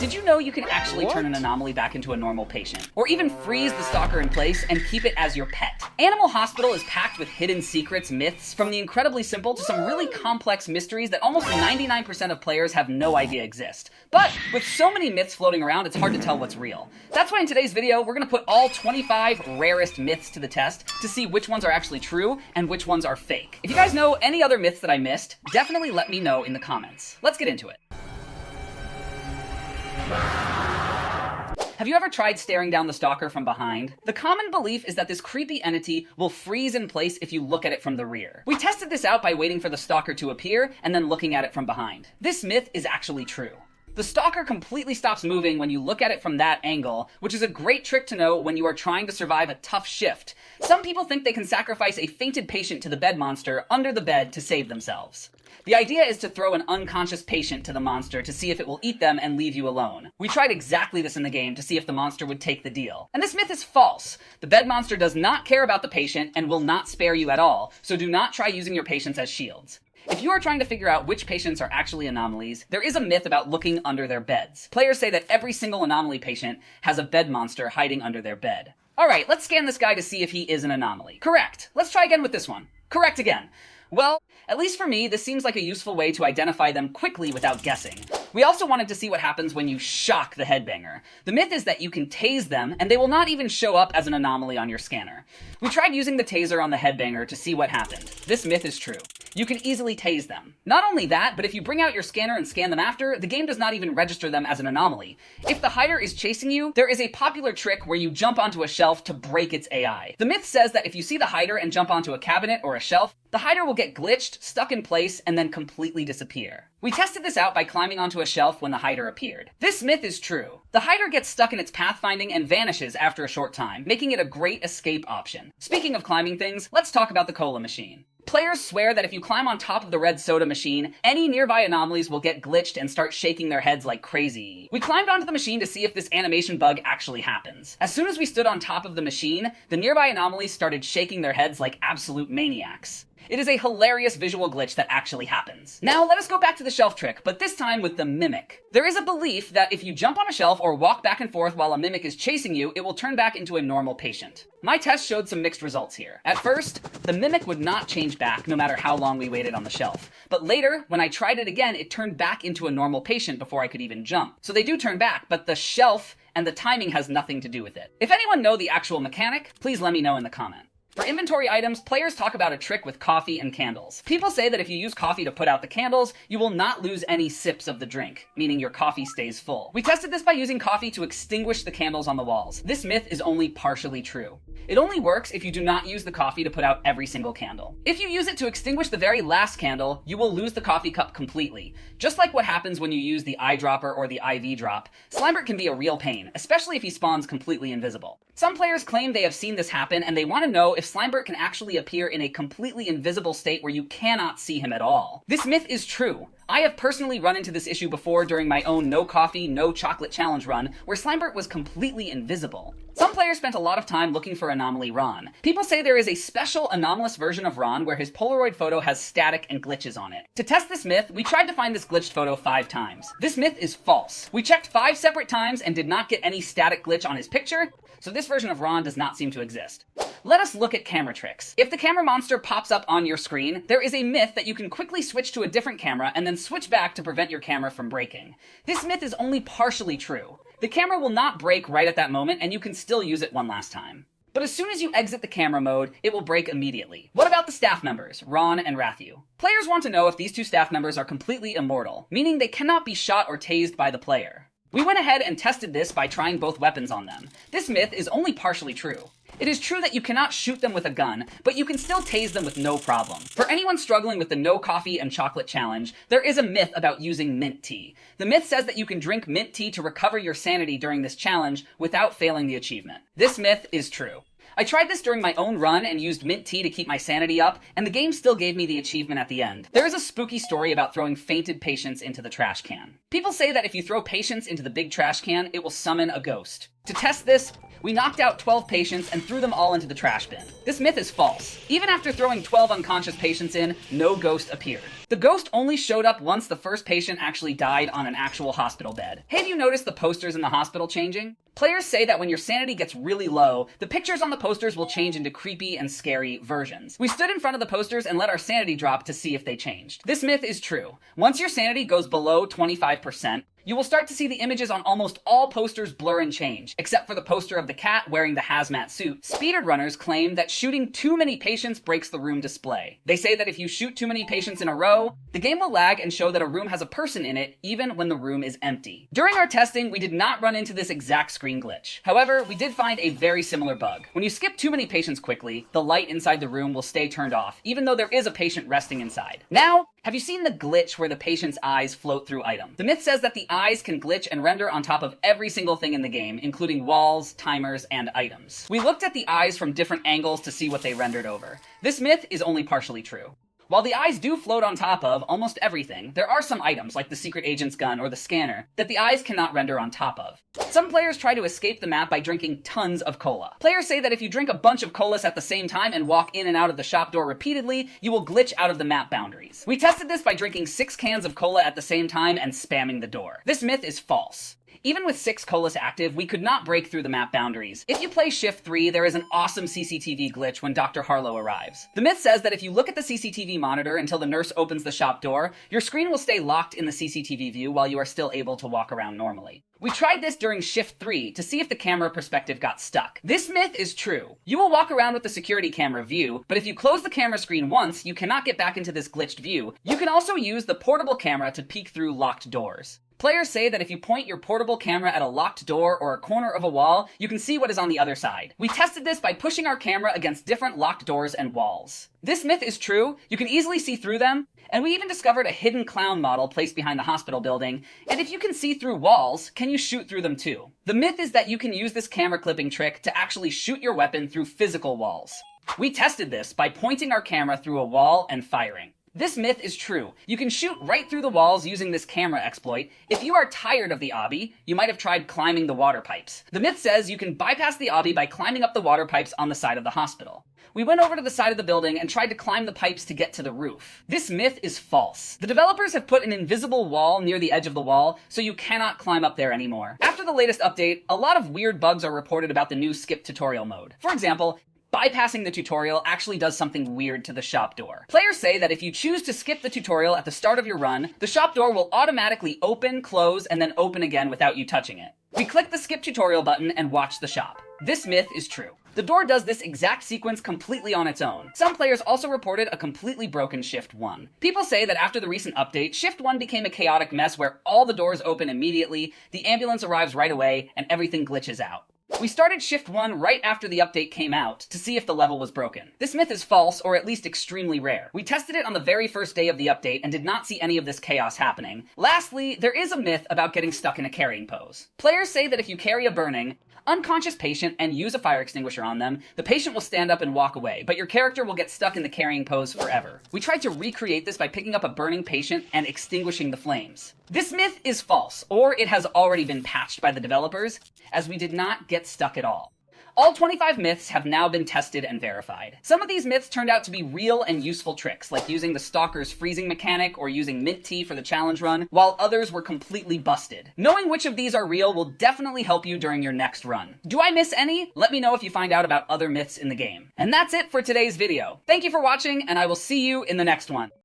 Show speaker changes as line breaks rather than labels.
Did you know you can actually turn an anomaly back into a normal patient? Or even freeze the stalker in place and keep it as your pet? Animal Hospital is packed with hidden secrets, myths, from the incredibly simple to some really complex mysteries that almost 99% of players have no idea exist. But with so many myths floating around, it's hard to tell what's real. That's why in today's video, we're gonna put all 25 rarest myths to the test to see which ones are actually true and which ones are fake. If you guys know any other myths that I missed, definitely let me know in the comments. Let's get into it. Have you ever tried staring down the stalker from behind? The common belief is that this creepy entity will freeze in place if you look at it from the rear. We tested this out by waiting for the stalker to appear and then looking at it from behind. This myth is actually true. The stalker completely stops moving when you look at it from that angle, which is a great trick to know when you are trying to survive a tough shift. Some people think they can sacrifice a fainted patient to the bed monster under the bed to save themselves. The idea is to throw an unconscious patient to the monster to see if it will eat them and leave you alone. We tried exactly this in the game to see if the monster would take the deal. And this myth is false. The bed monster does not care about the patient and will not spare you at all, so do not try using your patients as shields. If you are trying to figure out which patients are actually anomalies, there is a myth about looking under their beds. Players say that every single anomaly patient has a bed monster hiding under their bed. Alright, let's scan this guy to see if he is an anomaly. Correct. Let's try again with this one. Correct again. Well, at least for me, this seems like a useful way to identify them quickly without guessing. We also wanted to see what happens when you shock the Headbanger. The myth is that you can tase them, and they will not even show up as an anomaly on your scanner. We tried using the taser on the Headbanger to see what happened. This myth is true. You can easily tase them. Not only that, but if you bring out your scanner and scan them after, the game does not even register them as an anomaly. If the hider is chasing you, there is a popular trick where you jump onto a shelf to break its AI. The myth says that if you see the hider and jump onto a cabinet or a shelf, the hider will get glitched, stuck in place, and then completely disappear. We tested this out by climbing onto a shelf when the hider appeared. This myth is true. The hider gets stuck in its pathfinding and vanishes after a short time, making it a great escape option. Speaking of climbing things, let's talk about the cola machine. Players swear that if you climb on top of the red soda machine, any nearby anomalies will get glitched and start shaking their heads like crazy. We climbed onto the machine to see if this animation bug actually happens. As soon as we stood on top of the machine, the nearby anomalies started shaking their heads like absolute maniacs. It is a hilarious visual glitch that actually happens. Now let us go back to the shelf trick, but this time with the mimic. There is a belief that if you jump on a shelf or walk back and forth while a mimic is chasing you, it will turn back into a normal patient. My test showed some mixed results here. At first, the mimic would not change back no matter how long we waited on the shelf. But later, when I tried it again, it turned back into a normal patient before I could even jump. So they do turn back, but the shelf and the timing has nothing to do with it. If anyone know the actual mechanic, please let me know in the comment. For inventory items, players talk about a trick with coffee and candles. People say that if you use coffee to put out the candles, you will not lose any sips of the drink, meaning your coffee stays full. We tested this by using coffee to extinguish the candles on the walls. This myth is only partially true. It only works if you do not use the coffee to put out every single candle. If you use it to extinguish the very last candle, you will lose the coffee cup completely. Just like what happens when you use the eyedropper or the IV drop, Slimebert can be a real pain, especially if he spawns completely invisible. Some players claim they have seen this happen, and they want to know if Slimebert can actually appear in a completely invisible state where you cannot see him at all. This myth is true. I have personally run into this issue before during my own no coffee, no chocolate challenge run, where Slimebert was completely invisible. Some players spent a lot of time looking for Anomaly Ron. People say there is a special anomalous version of Ron where his Polaroid photo has static and glitches on it. To test this myth, we tried to find this glitched photo 5 times. This myth is false. We checked 5 separate times and did not get any static glitch on his picture, so this version of Ron does not seem to exist. Let us look at camera tricks. If the camera monster pops up on your screen, there is a myth that you can quickly switch to a different camera and then switch back to prevent your camera from breaking. This myth is only partially true. The camera will not break right at that moment, and you can still use it one last time. But as soon as you exit the camera mode, it will break immediately. What about the staff members, Ron and Rathu? Players want to know if these 2 staff members are completely immortal, meaning they cannot be shot or tased by the player. We went ahead and tested this by trying both weapons on them. This myth is only partially true. It is true that you cannot shoot them with a gun, but you can still tase them with no problem. For anyone struggling with the no coffee and chocolate challenge, there is a myth about using mint tea. The myth says that you can drink mint tea to recover your sanity during this challenge without failing the achievement. This myth is true. I tried this during my own run and used mint tea to keep my sanity up, and the game still gave me the achievement at the end. There is a spooky story about throwing fainted patients into the trash can. People say that if you throw patients into the big trash can, it will summon a ghost. To test this, we knocked out 12 patients and threw them all into the trash bin. This myth is false. Even after throwing 12 unconscious patients in, no ghost appeared. The ghost only showed up once the first patient actually died on an actual hospital bed. Have you noticed the posters in the hospital changing? Players say that when your sanity gets really low, the pictures on the posters will change into creepy and scary versions. We stood in front of the posters and let our sanity drop to see if they changed. This myth is true. Once your sanity goes below 25%, you will start to see the images on almost all posters blur and change, except for the poster of the cat wearing the hazmat suit. Speedrunners claim that shooting too many patients breaks the room display. They say that if you shoot too many patients in a row, the game will lag and show that a room has a person in it, even when the room is empty. During our testing, we did not run into this exact screen glitch. However, we did find a very similar bug. When you skip too many patients quickly, the light inside the room will stay turned off, even though there is a patient resting inside. Now, have you seen the glitch where the patient's eyes float through items? The myth says that the eyes can glitch and render on top of every single thing in the game, including walls, timers, and items. We looked at the eyes from different angles to see what they rendered over. This myth is only partially true. While the eyes do float on top of almost everything, there are some items, like the secret agent's gun or the scanner, that the eyes cannot render on top of. Some players try to escape the map by drinking tons of cola. Players say that if you drink a bunch of colas at the same time and walk in and out of the shop door repeatedly, you will glitch out of the map boundaries. We tested this by drinking 6 cans of cola at the same time and spamming the door. This myth is false. Even with 6 colas active, we could not break through the map boundaries. If you play Shift 3, there is an awesome CCTV glitch when Dr. Harlow arrives. The myth says that if you look at the CCTV monitor until the nurse opens the shop door, your screen will stay locked in the CCTV view while you are still able to walk around normally. We tried this during Shift 3 to see if the camera perspective got stuck. This myth is true. You will walk around with the security camera view, but if you close the camera screen once, you cannot get back into this glitched view. You can also use the portable camera to peek through locked doors. Players say that if you point your portable camera at a locked door or a corner of a wall, you can see what is on the other side. We tested this by pushing our camera against different locked doors and walls. This myth is true, you can easily see through them, and we even discovered a hidden clown model placed behind the hospital building, and if you can see through walls, can you shoot through them too? The myth is that you can use this camera clipping trick to actually shoot your weapon through physical walls. We tested this by pointing our camera through a wall and firing. This myth is true. You can shoot right through the walls using this camera exploit. If you are tired of the obby, you might have tried climbing the water pipes. The myth says you can bypass the obby by climbing up the water pipes on the side of the hospital. We went over to the side of the building and tried to climb the pipes to get to the roof. This myth is false. The developers have put an invisible wall near the edge of the wall, so you cannot climb up there anymore. After the latest update, a lot of weird bugs are reported about the new skip tutorial mode. For example, bypassing the tutorial actually does something weird to the shop door. Players say that if you choose to skip the tutorial at the start of your run, the shop door will automatically open, close, and then open again without you touching it. We click the skip tutorial button and watch the shop. This myth is true. The door does this exact sequence completely on its own. Some players also reported a completely broken Shift 1. People say that after the recent update, Shift 1 became a chaotic mess where all the doors open immediately, the ambulance arrives right away, and everything glitches out. We started Shift 1 right after the update came out to see if the level was broken. This myth is false, or at least extremely rare. We tested it on the very first day of the update and did not see any of this chaos happening. Lastly, there is a myth about getting stuck in a carrying pose. Players say that if you carry a burning, unconscious patient and use a fire extinguisher on them, the patient will stand up and walk away, but your character will get stuck in the carrying pose forever. We tried to recreate this by picking up a burning patient and extinguishing the flames. This myth is false, or it has already been patched by the developers, as we did not get stuck at all. All 25 myths have now been tested and verified. Some of these myths turned out to be real and useful tricks, like using the Stalker's freezing mechanic or using mint tea for the challenge run, while others were completely busted. Knowing which of these are real will definitely help you during your next run. Do I miss any? Let me know if you find out about other myths in the game. And that's it for today's video. Thank you for watching, and I will see you in the next one.